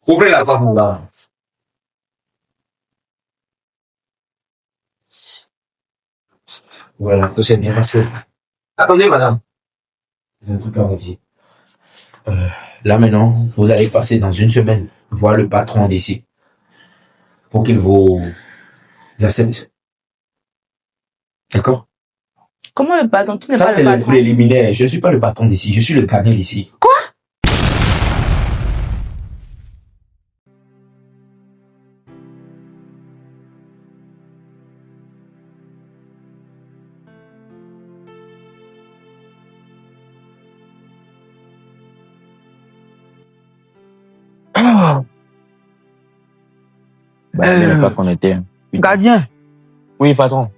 Ouvrez la porte, là. Voilà, tout s'est bien passé. Attendez, madame. J'ai un truc à vous dire. Là maintenant, vous allez passer dans une semaine voir le patron d'ici pour qu'il vous accepte. D'accord? Comment le patron? Tu n'es Ça, pas c'est le le patron. préliminaire. Je ne suis pas le patron d'ici, je suis le gardien d'ici. Quoi? Bah, pas qu'on était. Gardien. Oui, patron.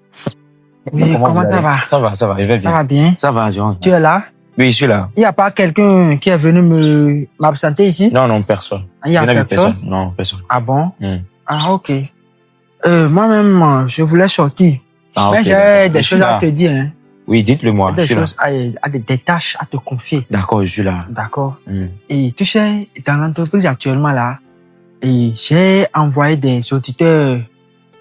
Oui, comment ça va? Ça va, je vais bien. Ça va bien? Ça va, je rentre. Tu es là? Oui, je suis là. Il n'y a pas quelqu'un qui est venu m'absenter ici? Non, non, personne. Il n'y a Je n'ai vu personne? Non, personne. Ah bon? Hmm. Ah, ok. Moi-même, je voulais sortir. Ah, Mais ok, j'ai d'accord. des Je suis choses à là. te dire. Hein. Oui, dites-le moi. Je Des suis là. choses, des tâches à te confier. D'accord, je suis là. D'accord. Hmm. Et tu sais, dans l'entreprise actuellement là, et j'ai envoyé des auditeurs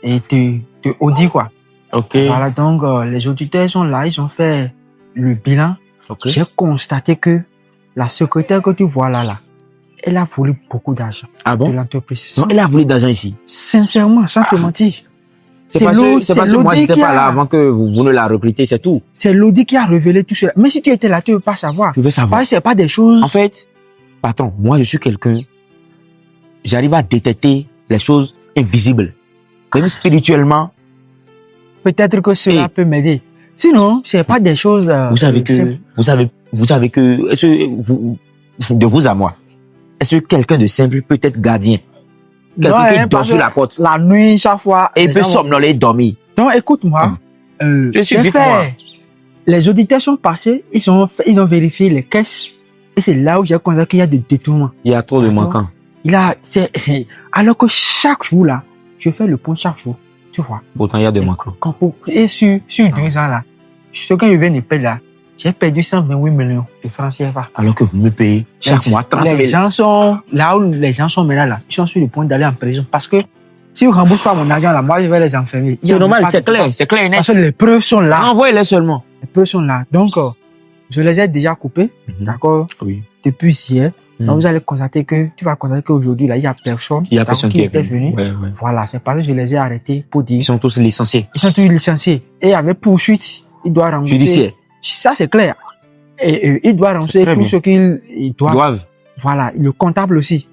et de audit quoi. Ok. Voilà, donc les auditeurs sont là, ils ont fait le bilan. Ok. J'ai constaté que la secrétaire que tu vois là, elle a volé beaucoup d'argent Ah de bon? l'entreprise. Non, elle a volé d'argent ici. Sincèrement, sans te mentir. C'est parce que moi, l'audit j'étais qui pas là a, avant que vous ne la recrutez, c'est tout. c'est l'audit qui a révélé tout cela. Mais si tu étais là, tu ne veux pas savoir. Je veux savoir. Parce que c'est pas des choses. En fait, patron, moi, je suis quelqu'un, j'arrive à détecter les choses invisibles. Même spirituellement, Peut-être que cela Et- peut m'aider. Sinon, c'est pas des choses. vous savez que, simples. vous savez que, est-ce que de vous à moi, est-ce que quelqu'un de simple peut être gardien? Quelqu'un Non, qui hein, dort parce sur que la porte La nuit, chaque fois. et il les peut gens vont- somnoler et dormir. Donc, écoute-moi. Je suis J'ai vite, moi. fait. Les auditeurs sont passés, ils ont vérifié les caisses. Et c'est là où j'ai constaté qu'il y a des détournements. Il y a trop de D'accord. manquants. Alors que chaque jour là, je fais le point chaque jour. Tu vois. Pourtant, il y a des manquants. Et sur 2 ans là, ce que je viens de payer là, j'ai perdu 128 millions de francs CFA. Alors que vous me payez chaque mois 30 Les 000. gens sont, là où les gens sont maintenant là, ils sont sur le point d'aller en prison parce que si vous ne remboursez pas mon argent là, moi je vais les enfermer. Il y a C'est normal, pas c'est de clair, droit. c'est clair et net. Parce que les preuves sont là. Envoyez-les seulement. Les preuves sont là. Donc, je les ai déjà coupés, d'accord, Oui. depuis hier. Mhm. Donc, vous allez constater que, tu vas constater qu'aujourd'hui là, il n'y a personne. Il y a personne qui est était venu. Ouais, ouais. Voilà, c'est parce que je les ai arrêtés pour dire. Ils sont tous licenciés. Ils sont tous licenciés. Et avec poursuite, il doit rembourser. Judiciaires. Ça, c'est clair. Et il doit rembourser très tout bien. ce qu'il doit. Doivent. Voilà, le comptable aussi.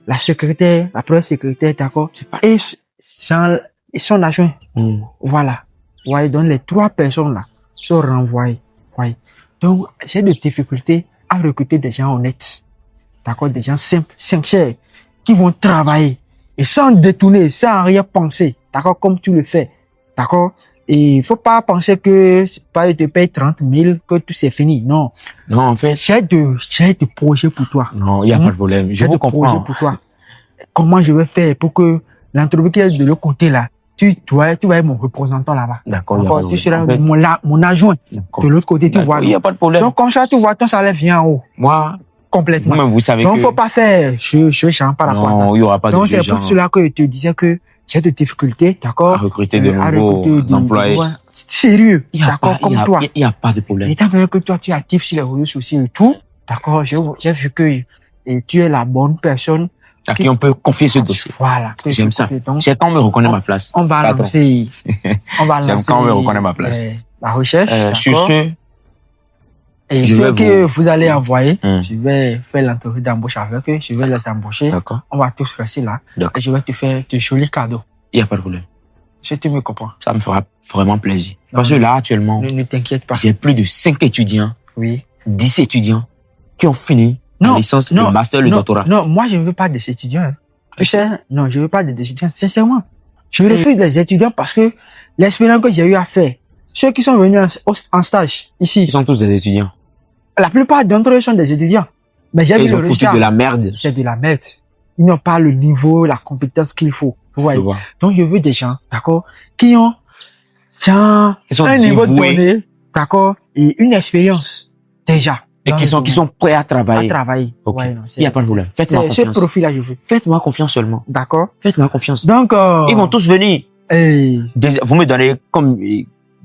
La secrétaire, la première secrétaire, d'accord. Et son adjoint. Hmm. Voilà. Ouais, donc les 3 personnes là sont renvoyées. Ouais. Donc, j'ai des difficultés à recruter des gens honnêtes. D'accord, des gens simples, sincères, qui vont travailler et sans détourner, sans rien penser. D'accord, comme tu le fais. D'accord? Et il faut pas penser que, pas, je te paye 30 000, que tout c'est fini. Non. Non, en fait, J'ai de projets pour toi. non, il n'y a pas de problème. Je J'ai vous de projets comprends. pour toi. Comment je vais faire pour que l'entreprise qui est de l'autre côté là, tu vas être mon représentant là-bas. D'accord, il y a pas de Tu seras problème. mon adjoint D'accord. de l'autre côté, tu vois. Il n'y a pas de problème. Donc, comme ça, tu vois, ton salaire vient en haut, Moi, complètement. vous-même, vous savez Donc, que... faut pas faire je chante par rapport à ça. Non, il n'y aura pas de Donc, c'est gens pour cela que je te disais que j'ai des difficultés, à d'accord? recruter de À nouveaux recruter de employés. nouveaux- Sérieux, Il y a d'accord, pas- comme il y a- toi. Il n'y a pas de problème. Étant donné que toi, tu es actif sur les réseaux sociaux et tout, d'accord, j'ai vu que tu es la bonne personne. À qui on peut confier ce dossier. Voilà. J'aime ça. Donc, C'est quand on me reconnaît ma place. on va Attends. lancer, J'aime quand on me reconnaît ma place. la recherche, Sur d'accord? ce, Et je ce vais que vous allez envoyer, Hmm. je vais faire l'entrevue d'embauche avec eux, je vais les embaucher. d'accord, On va tous rester là. D'accord. Et je vais te faire de jolis cadeaux. il n'y a pas de problème. Si tu me comprends. Ça me fera vraiment plaisir. Parce que là, actuellement, Ne t'inquiète pas. j'ai plus de 5 étudiants, Oui. 10 étudiants qui ont fini Non, la licence, non, le master, le non, doctorat. non, moi, je ne veux pas des étudiants. Hein. Tu sais, non, je ne veux pas des étudiants. Sincèrement. Je refuse les étudiants parce que l'expérience que j'ai eu à faire, ceux qui sont venus en stage ici, Ils sont tous des étudiants. la plupart d'entre eux sont des étudiants. Mais j'ai Et vu ils le ont foutu résultat. de la merde. C'est de la merde. Ils n'ont pas le niveau, la compétence qu'il faut. Vous Je voyez. vois. Donc, je veux des gens, d'accord, qui ont, genre, Ils sont un niveau dévoués. donné, d'accord, et une expérience, déjà. Et dans qui le sont domaine. prêts à À travailler. travailler. Ok. Ouais, non, Il n'y a pas de problème. Faites-moi c'est ce confiance. profil-là, je veux. Faites-moi confiance seulement. D'accord. Faites-moi confiance. Donc, Ils vont tous venir. hey, Vous me donnez comme,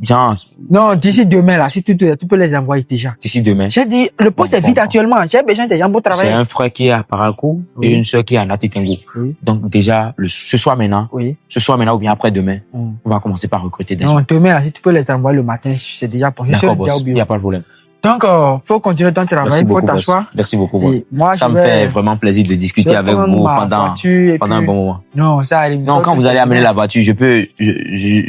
genre, non, d'ici demain, là, si tu peux les envoyer déjà. d'ici demain. J'ai dit, le poste est vide Bon. actuellement. J'ai besoin des gens pour C'est travailler. un frère qui est à Parakou Oui. et une soeur qui est à Natitengo. Oui. Donc déjà, ce soir maintenant Oui. ou bien après-demain, Mm. on va commencer par recruter des gens. Non, demain, là, si tu peux les envoyer le matin, c'est déjà bon. Je suis D'accord, déjà au boss. Il n'y bureau. a pas de problème. Donc, faut continuer ton travail, Merci faut beaucoup, boss. t'asseoir. Merci beaucoup, boss. Et moi, Ça je me vais, fait vraiment plaisir de je discuter vais avec prendre vous ma pendant voiture et un puis- bon moment. Non, ça arrive. Non, quand vous allez amener la voiture, je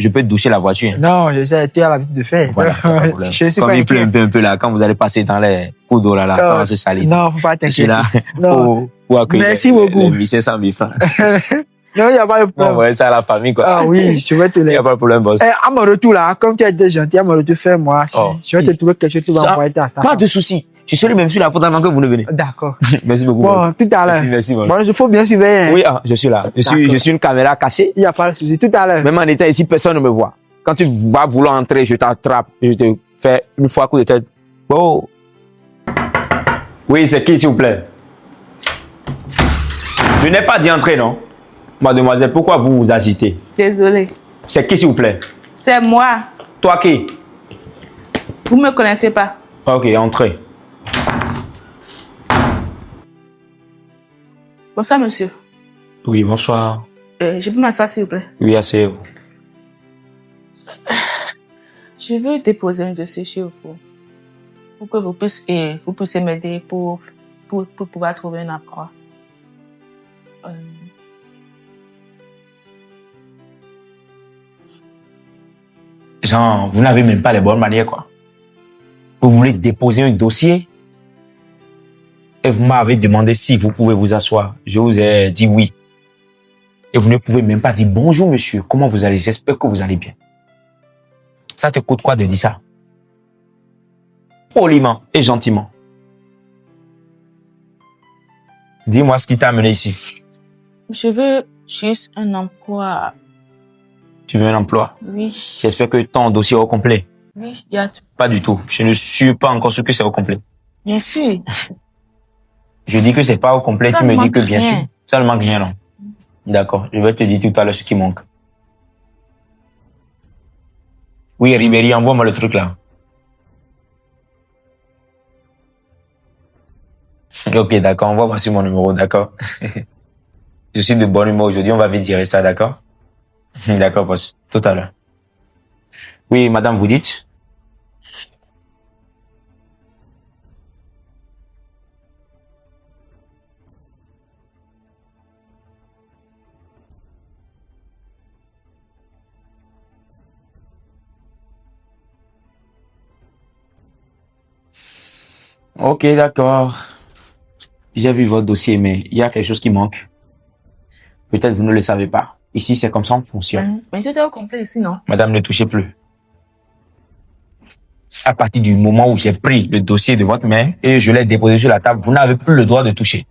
peux doucher la voiture. Non, je sais, tu as l'habitude de faire. Voilà, y a pas de problème. Je suis Comme pas il pleut inquiet. un peu là, quand vous allez passer dans les coups d'eau là, ça va se salir. Non, faut pas Je suis t'inquiéter. là Non, pour accueillir Merci beaucoup. les 1500 000 francs. non, il n'y a pas de Bon, problème. ouais, ça à la famille, quoi. Ah oui, je vais te Il n'y les... a pas de problème, boss. À mon retour là, comme tu as été gentil, à mon retour, fais-moi. Oh. Je vais te trouver quelque chose, tu vas Ça, envoyer ta Pas de souci. Je serai même sur la porte avant que vous ne venez. D'accord. Merci beaucoup, Bon, boss. tout à l'heure. Merci, boss. Bon, il faut bien surveiller. hein. Oui, je suis là. Je D'accord. suis une caméra cachée. Il n'y a pas de souci. Tout à l'heure. Même en état ici, personne ne me voit. Quand tu vas vouloir entrer, je t'attrape. Je te fais une fois coup de tête. Oh. Oui, c'est qui, s'il vous plaît? Je n'ai pas dit entrer, non? Mademoiselle, pourquoi vous vous agitez? Désolée. C'est qui, s'il vous plaît? C'est moi. Toi qui? Vous me connaissez pas. Ok, entrez. Bonsoir, monsieur. Oui, bonsoir. Je peux m'asseoir, s'il vous plaît. Oui, assez. Je veux déposer un dossier chez vous. Pour que vous puissiez m'aider pour pouvoir trouver un emploi. Genre, vous n'avez même pas les bonnes manières, quoi. Vous voulez déposer un dossier et vous m'avez demandé si vous pouvez vous asseoir. Je vous ai dit oui. Et vous ne pouvez même pas dire bonjour, monsieur. Comment vous allez? J'espère que vous allez bien. Ça te coûte quoi de dire ça? Poliment et gentiment. Dis-moi ce qui t'a amené ici. Je veux juste un emploi. Tu veux un emploi? Oui. J'espère que ton dossier est au complet. Oui, il y a tout. Pas du tout. Je ne suis pas encore sûr que c'est au complet. Bien sûr. Je dis que c'est pas au complet, Ça tu ne me dis manque que bien rien. sûr. Ça ne manque rien, non? D'accord. Je vais te dire tout à l'heure ce qui manque. Oui, Ribéry, envoie-moi le truc là. Ok, d'accord. Envoie-moi sur mon numéro, d'accord? Je suis de bonne humeur aujourd'hui. On va vite gérer ça, d'accord? D'accord, boss. Tout à l'heure. Oui, madame, vous dites? Ok, d'accord. J'ai vu votre dossier, mais il y a quelque chose qui manque. Peut-être vous ne le savez pas. Ici, c'est comme ça on fonctionne. Mais tout est au complet ici, non? Madame, ne touchez plus. À partir du moment où j'ai pris le dossier de votre main et je l'ai déposé sur la table, vous n'avez plus le droit de toucher.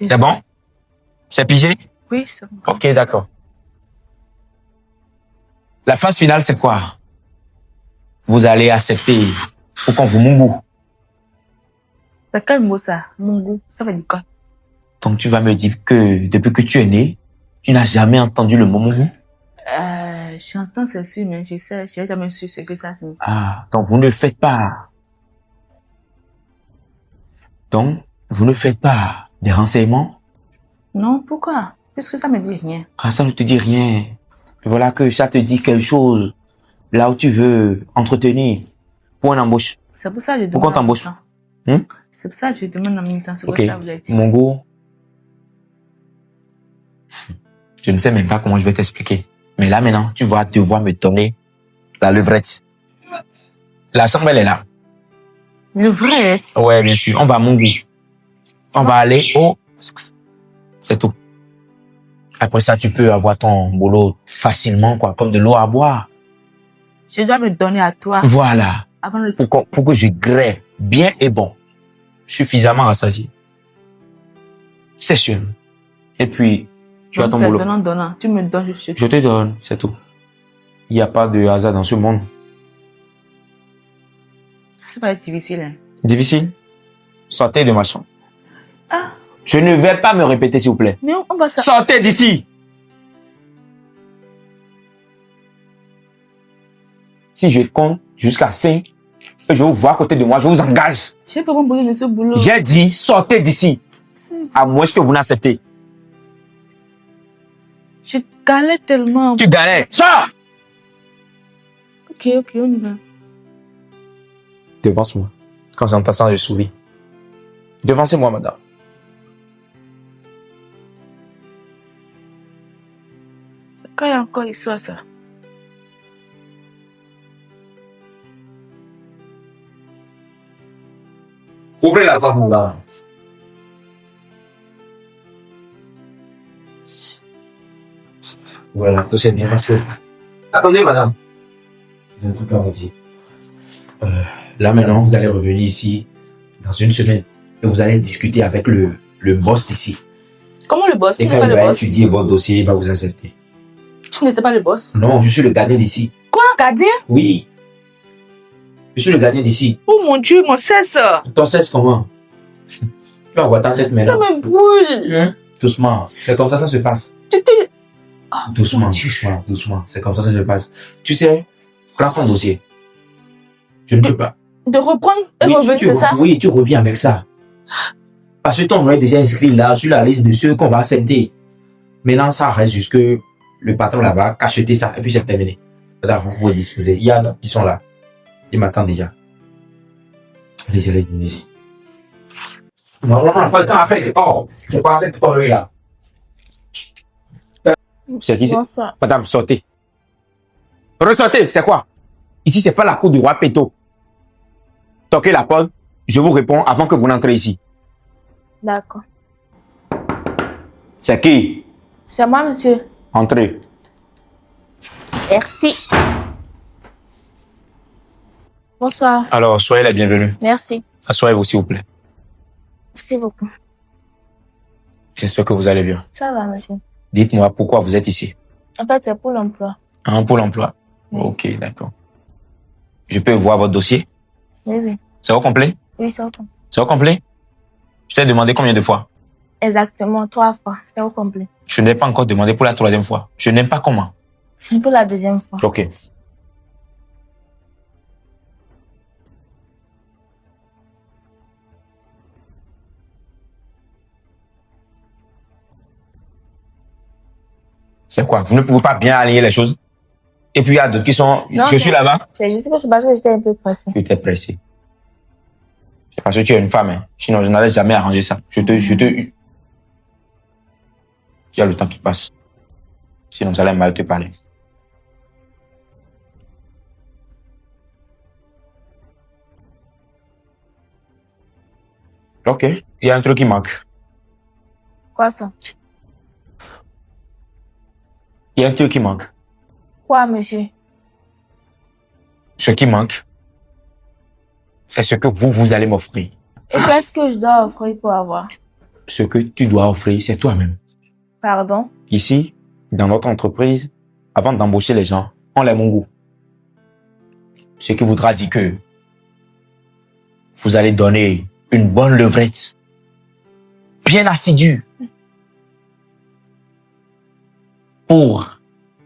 C'est bon? C'est pigé? Oui, c'est bon. Ok, d'accord. La phase finale, c'est quoi? Vous allez accepter pour qu'on vous mungu. C'est quel mot ça? Mungu. Ça veut dire quoi? Donc tu vas me dire que depuis que tu es né, tu n'as jamais entendu le mot mungu? J'entends, c'est sûr, mais j'ai jamais su ce que ça signifie. Ah, donc vous ne faites pas. Donc, vous ne faites pas des renseignements? Non, pourquoi? Puisque ça me dit rien. Ah, ça ne te dit rien. Voilà que ça te dit quelque chose. Là où tu veux entretenir pour une embauche. C'est pour ça que je demande. Pourquoi on t'embauche? C'est pour ça que je demande en même temps ce Ok. que ça voulait dire. Mongo. Je ne sais même pas comment je vais t'expliquer. Mais là maintenant, tu vas devoir me donner la levrette. La somme, elle est là. Le vrai. Ouais, bien sûr. On va à Mongo. On va aller au... C'est tout. Après ça, tu peux avoir ton boulot facilement, quoi, comme de l'eau à boire. Je dois me donner à toi Voilà. avant le... Pour que je grève bien et bon. Suffisamment rassasié. C'est sûr. Et puis, tu as ton c'est boulot. donnant. Tu me donnes, Je te donne, c'est tout. Il n'y a pas de hasard dans ce monde. Ça va être difficile, hein. Difficile? Sortez de ma chambre. Ah, Je ne vais pas me répéter, s'il vous plaît. mais on va ça. Sortez d'ici. Si je compte jusqu'à 5, et je vous vois à côté de moi, je vous engage. Je peux pas me bouger de ce boulot. J'ai dit, sortez d'ici. À moins que vous n'acceptez. Je galère tellement. Tu galères. Sors! Ok, on y va. Devance-moi. Quand j'entends ça, je souris. Devancez-moi, madame. Quand il y a encore histoire, ça. Ouvrez la porte, là. Voilà, tout s'est bien passé. Attendez, madame. J'ai un truc à vous dire. Là, maintenant, vous allez revenir ici dans une semaine et vous allez discuter avec le boss d'ici. Comment le boss? Et Tu quand n'es pas il le va boss. étudier votre dossier, il va vous accepter. Tu n'étais pas le boss. Non, je suis le gardien d'ici. Quoi, gardien? Oui. Je suis le gardien d'ici. Oh mon Dieu, mon cesse. Ton cesse comment? Tu vas voir ta tête Ça maintenant. me brûle. Doucement. C'est comme ça se passe. Tu te... Oh, Doucement, mon Dieu. doucement. C'est comme ça se passe. Tu sais, prends ton dossier. Je ne peux pas. De reprendre et Oui, revenir, c'est ça? oui, tu reviens avec ça. Parce que ton nom est déjà inscrit là, sur la liste de ceux qu'on va accepter. Maintenant, ça reste jusque le patron là-bas, cacheter ça, et puis c'est terminé. Là, vous pouvez disposer. Il y a qui sont là. Ils m'attendent déjà. Allez-y. Non, on n'a pas le temps à faire. Oh, c'est pas cette connerie-là. C'est qui? Bonsoir. Madame, sortez. Ressortez, c'est quoi? Ici, c'est pas la cour du roi Péto. Toquez la porte, je vous réponds avant que vous n'entrez ici. D'accord. C'est qui? C'est moi, monsieur. Entrez. Merci. Bonsoir. Alors, soyez la bienvenue. Merci. Asseyez-vous, s'il vous plaît. Merci beaucoup. J'espère que vous allez bien. Ça va, monsieur. Dites-moi pourquoi vous êtes ici. En fait, c'est pour l'emploi. Un pôle emploi. Oui. Ok, d'accord. Je peux voir votre dossier? Oui. C'est au complet? Oui, c'est au complet. C'est au complet? Je t'ai demandé combien de fois? Exactement, 3 fois. C'est au complet. Je n'ai pas encore demandé pour la 3e fois. Je n'aime pas comment. C'est pour la 2e fois. Ok. C'est quoi? Vous ne pouvez pas bien aligner les choses? Et puis il y a d'autres qui sont... Non, je suis non. là-bas. C'est juste que c'est parce que j'étais un peu pressée. Tu t'es pressé. C'est parce que tu es une femme. Hein. Sinon, je n'allais jamais arranger ça. Il y a le temps qui passe. Sinon, j'allais mal te parler. Ok. Il y a un truc qui manque. Quoi ça? Il y a un truc qui manque. Quoi, monsieur? Ce qui manque, c'est ce que vous allez m'offrir. Et qu'est-ce que je dois offrir pour avoir? Ce que tu dois offrir, c'est toi-même. Pardon? Ici, dans notre entreprise, avant d'embaucher les gens, on les mongout. Ce qui voudra dire que vous allez donner une bonne levrette, bien assidue, pour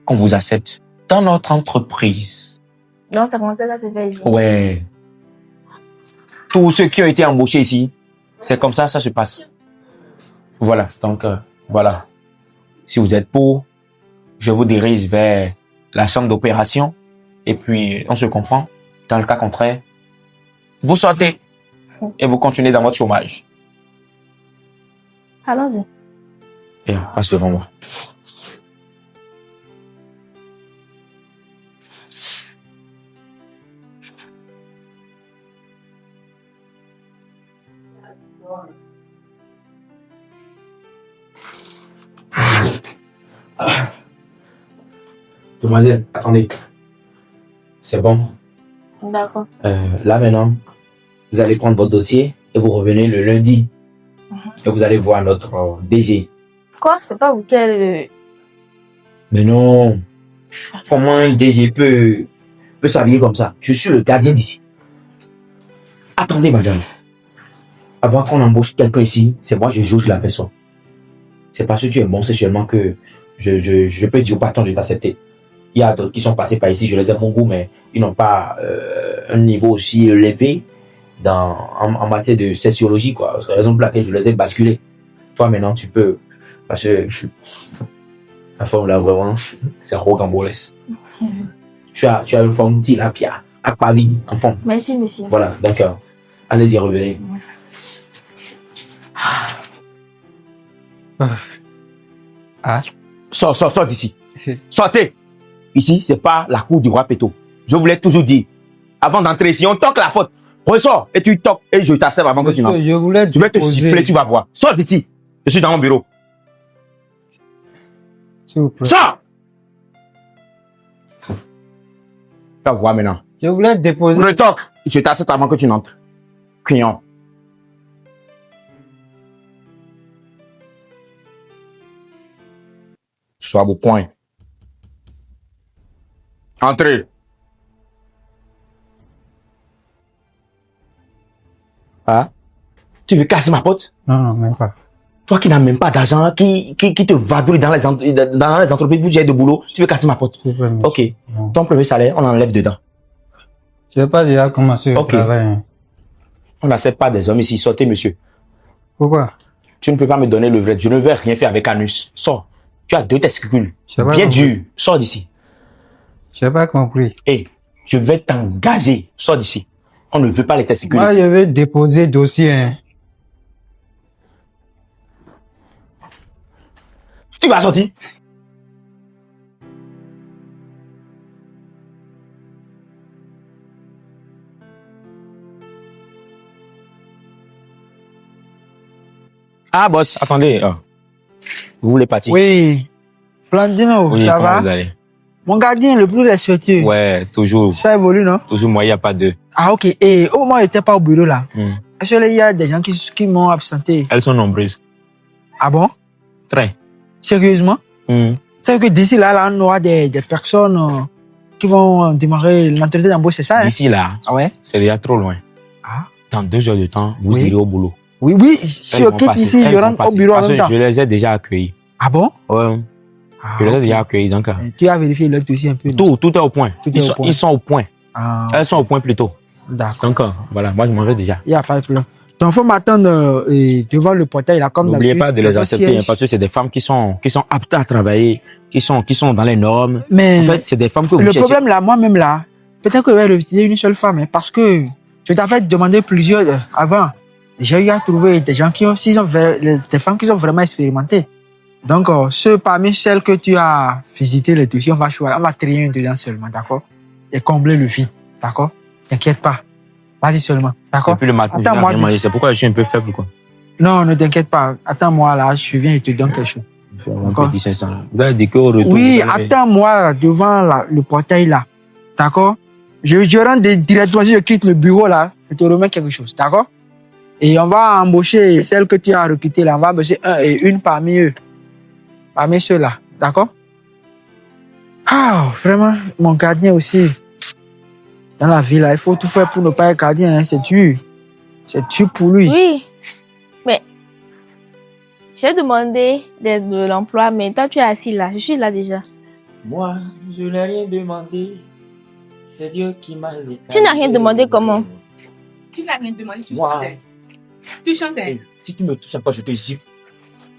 qu'on vous accepte dans notre entreprise. Non, ça commence à se faire ici. Ouais. Tous ceux qui ont été embauchés ici, c'est comme ça se passe. Voilà, donc voilà. Si vous êtes pour, je vous dirige vers la chambre d'opération et puis on se comprend. Dans le cas contraire, vous sortez et vous continuez dans votre chômage. Allons-y. Et passe devant moi. Demoiselle, attendez. C'est bon. D'accord. Là maintenant, vous allez prendre votre dossier et vous revenez le lundi. Et vous allez voir notre DG. Quoi? C'est pas vous qui êtes Mais non. Comment un DG peut s'habiller comme ça? Je suis le gardien d'ici. Attendez, madame. Avant qu'on embauche quelqu'un ici, c'est moi je juge la personne. C'est parce que tu es bon sexuellement que je peux dire au patron de t'accepter. Il y a d'autres qui sont passés par ici, je les aime mon goût, mais ils n'ont pas un niveau aussi élevé en matière de sexologie, quoi. C'est la raison pour laquelle je les ai basculés. Toi, maintenant, tu peux, parce que la forme là, vraiment, c'est rocambolesque. Tu as une forme tilapia, aquavie, en forme. Merci, monsieur. Voilà, d'accord. Allez-y, revenez. Ah. Sors d'ici. Sortez. Ici, c'est pas la cour du roi Péto. Je vous l'ai toujours dit. Avant d'entrer ici, on toque la porte. Ressors et tu toques et je t'accepte avant que tu n'entres. Je vais te siffler, tu vas voir. Sors d'ici. Je suis dans mon bureau. S'il vous plaît. Sors! Tu vas voir maintenant. Je voulais déposer. Retoque. Je t'accepte avant que tu n'entres. Client. Sois au point. Entrez. Hein? Tu veux casser ma porte? Non, même pas. Toi qui n'as même pas d'argent, qui te vadrouille dans les entreprises où j'ai de boulot, tu veux casser ma porte? S'il vous plaît, monsieur. Ok. Non. Ton premier salaire, on enlève dedans. Je n'ai pas déjà commencé le Ok. travail. Hein. On n'accepte pas des hommes ici. Sortez, monsieur. Pourquoi? Tu ne peux pas me donner le vrai. Je ne vais rien faire avec anus. Sors. Tu as 2 testicules. J'ai pas Bien compris. dur. Sors d'ici. Je n'ai pas compris. Et je vais t'engager. Sors d'ici. On ne veut pas les testicules Moi, ici. je vais déposer dossier. Hein. Tu vas sortir. Ah, boss, attendez. Vous voulez partir? Oui. Blandino, Oui, ça comment va? vous allez? Mon gardien le plus respectueux. Ouais, toujours. Ça évolue, non? Toujours, moi, il n'y a pas de. Ah, ok. Et au moment où j'étais pas au bureau, là, Hmm. est-ce qu'il y a des gens qui m'ont absenté? Elles sont nombreuses. Ah bon? Très. Sérieusement? Hmm. Ça veut dire que d'ici là, on aura des personnes qui vont démarrer l'entretien d'embauche, c'est ça? Hein? D'ici là, Ah ouais? c'est déjà trop loin. Ah. Dans 2 heures de temps, vous Oui. irez au boulot. Oui, oui. Si Elles je vont quitte passer, ici, elles je vont rentre au passer. bureau en Parce même que temps. je les ai déjà accueillis. Ah bon? Ouais. Ah, Je les ai ok. déjà accueillis, donc. Tu as vérifié l'autre aussi un peu. non? Tout est au point. Tout est au point. Ils sont au point. Ah, Elles sont au point plutôt. d'accord. Donc, voilà, moi, je m'en vais déjà. Il n'y a pas de problème. Donc, faut m'attendre devant le portail, là, comme N'oubliez d'habitude, pas de les au accepter, siège. hein, parce que c'est des femmes qui sont aptes à travailler, qui sont dans les normes. Mais En fait, c'est des femmes que vous le cherchez. problème, là, moi-même, là, peut-être que je vais refuser une seule femme, hein, parce que je t'avais demandé plusieurs avant. J'ai eu à trouver des gens des femmes qui sont vraiment expérimentées. Donc, parmi celles que tu as visité le dossier, on va choisir, on va trier une dedans seulement, d'accord? Et combler le vide, d'accord? T'inquiète pas. Vas-y seulement, d'accord? Depuis le matin, je n'ai Attends-moi. rien mangé. C'est pourquoi je suis un peu faible, quoi. Non, ne t'inquiète pas. Attends-moi là, je viens et te donne quelque chose. Un D'accord. petit 500. Vous avez dit qu'au retour. Oui, vous avez- attends-moi devant le portail là. D'accord? Je rentre directement, si je quitte le bureau là, je te remets quelque chose. D'accord? Et on va embaucher celle que tu as recrutée là. On va embaucher un et une parmi eux. Parmi ceux-là. D'accord? Ah, vraiment, mon gardien aussi. Dans la vie là, il faut tout faire pour ne pas être gardien. Hein. C'est dur. C'est dur pour lui. Oui. Mais j'ai demandé de l'emploi, mais toi, tu es assis là. Je suis là déjà. Moi, je n'ai rien demandé. C'est Dieu qui m'a localisé. Tu n'as rien demandé comment? Tu n'as rien demandé, tu Moi. chantais. Tu chantais. Si tu me touches un peu, je te gifle.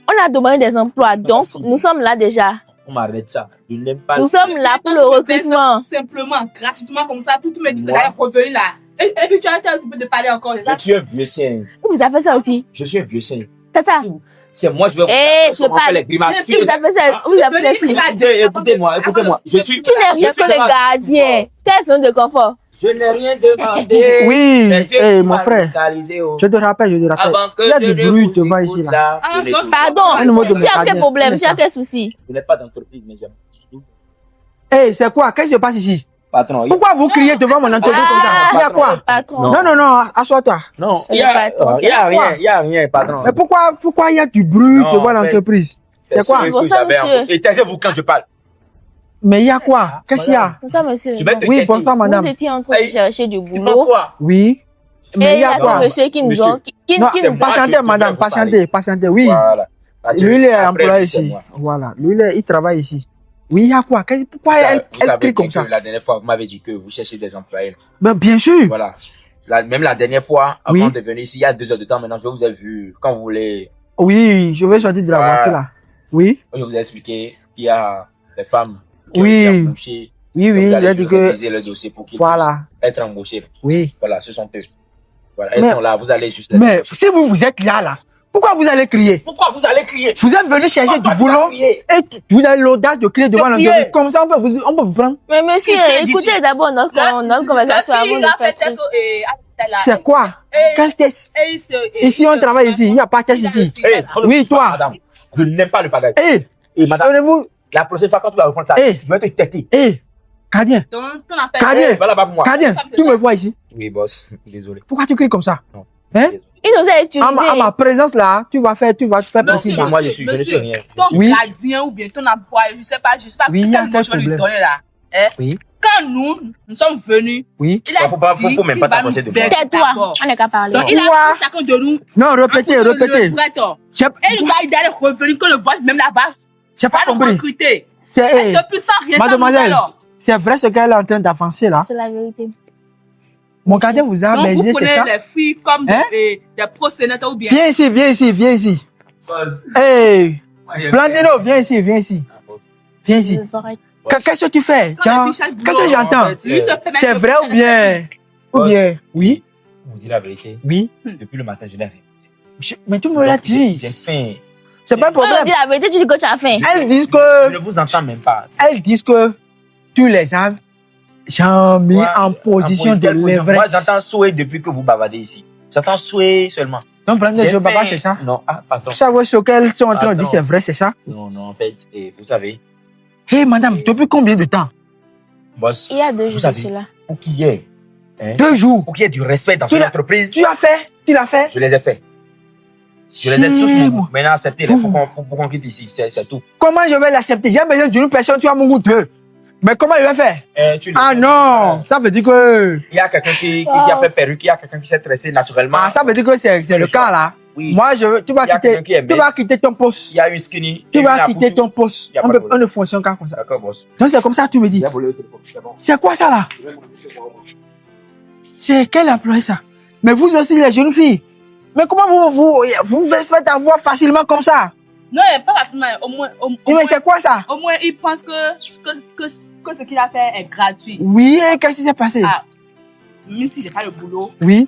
On a demandé des emplois, donc nous sommes là déjà. On m'arrête ça. Je n'aime pas. Nous sommes là pour le recrutement. Simplement, gratuitement, comme ça, tout me dit que Moi. d'aller revenir là. Et puis tu as un peu de parler encore, c'est ça? Je suis un vieux saint. Vous avez fait ça aussi. Je suis un vieux saint. Tata. C'est moi, je vais Eh, je comment faire parle. les grimaces. Si vous avez ça, vous avez fait ça. Écoutez-moi. Je suis. Tu n'es rien je suis que le devant- gardien. Quelle zone de confort? Je n'ai rien demandé. Oui, C'est Dieu eh, qui mon m'a frère. localisé, oh. Je te rappelle. Avant que Il y a je du ne bruit vous devant écoute ici là. là, Ah, je n'ai donc, tout- Un Pardon, mot de tu as gardien. quel problème? Tu as Laisse quel souci? Je n'ai pas d'entreprise, mais j'aime. Eh, c'est quoi? Qu'est-ce qui se passe ici? Patron, Pourquoi vous criez devant mon entreprise comme ça? Il y a quoi? Patron. Non. Non, assois-toi. non, C'est le patron, il y a c'est quoi? rien, il y a rien, patron. Mais pourquoi il y a du bruit Non, devant en fait, l'entreprise? C'est quoi? ce Bon que sang, j'avais monsieur. en- Et taisez-vous quand je parle. Mais il y a quoi? Qu'est-ce qu'il y a? Bonsoir, monsieur. Je vais te Oui, quitter. bonsoir, madame. Vous étiez en train de Hey, chercher du Tu penses boulot. quoi? Oui. Mais Et il y a ce quoi? monsieur qui nous Monsieur. ont, qui Non, nous a... patientez, je madame, préfère vous patientez, patientez, oui. Voilà. Lui, il est Après, employé c'est ici. moi. Voilà. Lui, il travaille ici. Oui, il y a quoi? Pourquoi Vous elle savez crie comme bien ça? que la dernière fois, vous m'avez dit que vous cherchez des employés. Ben, bien sûr. Voilà. Même la dernière fois, avant Oui. de venir ici, il y a 2 heures de temps maintenant, je vous ai vu quand vous voulez. Oui, je vais sortir de la Voilà. voiture là. Oui. Je vous ai expliqué qu'il y a des femmes qui Oui. ont été embauchées. Oui, que oui, vous il allez a dit juste que, réviser le dossier pour qu'ils voilà. puissent être embauchés. Oui. Voilà, ce sont eux. Voilà, elles Mais- sont là, vous allez juste les Mais embaucher. si vous êtes là, pourquoi vous allez crier? Pourquoi vous allez crier? Vous êtes venu chercher Pourquoi du tu vas boulot crier? et vous avez l'audace de crier devant De l'entreprise. crier. Comme ça, on peut vous prendre. Mais monsieur, Quittez d'ici. écoutez d'abord notre conversation avant de faire truc. C'est quoi? Quel test? Ici, on travaille ici. Il n'y a pas de test ici. Eh, Oui, toi. Madame, je n'aime pas le bagage. Eh, Et madame, donnez-vous. la prochaine fois quand tu vas reprendre ça, Eh. je vais te têter. Eh, gardien. Eh, Gardien. va là-bas pour moi. Gardien, tu me vois ici. Oui, boss, désolé. Pourquoi tu cries comme ça? Non. Hein? Désolé. Il nous a À utilisé. ma présence là, tu vas faire profil. Monsieur, moi, je ne suis rien. Ton Oui. gardien ou bien ton employé, je sais pas Oui, il y a quel mot je quel vais lui problème? donner là. Hein? Oui. Quand nous sommes venus, Oui. il a Faut pas- faut dit même qu'il pas va t'approcher nous de moi. baiser Tais-toi, d'abord. on n'est qu'à parler. Donc il a Quoi? pris chacun de nous. Non, répétez. Et le gars, il allait revenir que le boss, même là-bas, J'ai pas va nous compris. recruter. C'est, Et depuis ça, rien ça nous mademoiselle, alors. c'est vrai ce qu'elle est en train d'avancer là. C'est la vérité. Mon gardien vous a Donc vous baisé, c'est prenez ça? les filles comme Hein? des pro-sénateurs ou bien. Viens ici, viens ici, viens ici. Boss. Hey, Moi, j'aime Blandino, viens ici, viens ici. Viens Je ici. veux pas être- Qu'est-ce que tu fais? Quand Tiens, les filles cherchent qu'est-ce que boulot, j'entends? en fait, lui se permet C'est de vrai ou pousser bien? Ou Boss. bien? Oui, On vous dit la vérité. oui. Depuis le matin, je n'ai rien. Mais tu me l'as Donc, j'ai dit. faim. C'est pas un On problème. dit la vérité, tu dis que tu as faim. Elles disent Je ne que, vous entends même pas. tu les as, genre, mis Ouais, en position de quelle position? Moi, leverage. j'entends souhait depuis que vous bavardez ici. J'entends souhait seulement. Donc, Blandino, J'ai je baba, faim. c'est ça? Non, pardon. Tu sais ce qu'elles sont en train de dire, Attends. c'est vrai, c'est ça? Non, non, en fait, vous savez, Hé, madame, depuis combien de temps? boss, Il y a 2 Vous jours de savez. cela. pour qu'il y ait, hein, 2 jours. pour qu'il y ait du respect dans Tu une l'as- entreprise, Tu l'as fait? Tu l'as fait? je les ai fait. Je les ai tous Chier, maintenant acceptés là, pour qu'on quitte ici. C'est tout. Comment je vais l'accepter? J'ai besoin d'une personne, tu as mon goût deux. Mais comment il va faire? Tu Ah le- non, ça veut dire que... Il y a quelqu'un qui a fait perruque, il y a quelqu'un qui s'est tressé naturellement. Ah, ça veut dire que c'est le cas là. Oui. Moi, tu vas Il y a quelqu'un qui est mince. quitter ton poste. Il y a une skinny. Tu et vas une quitter aboutou. ton poste. Il y a On pas de ne problème. fonctionne pas comme ça. D'accord, boss. Donc c'est comme ça que tu me dis. Il a volé le téléphone. C'est bon. C'est quoi ça là? C'est quel employé ça? Mais vous aussi les jeunes filles. Mais comment vous faites avoir facilement comme ça? Non, pas rapidement. Au moins, Mais c'est quoi ça? au moins, il pense que ce qu'il a fait est gratuit. Oui, et qu'est-ce qui s'est passé? Ah. Même si j'ai pas le boulot Oui.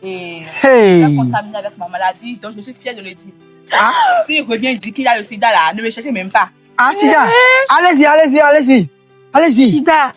et Hey. il est contaminé avec ma maladie, donc je suis fière de le dire. Ah, S'il revient et dit qu'il a le sida là, ne me cherchez même pas. ah, Sida. Allez-y. Sida.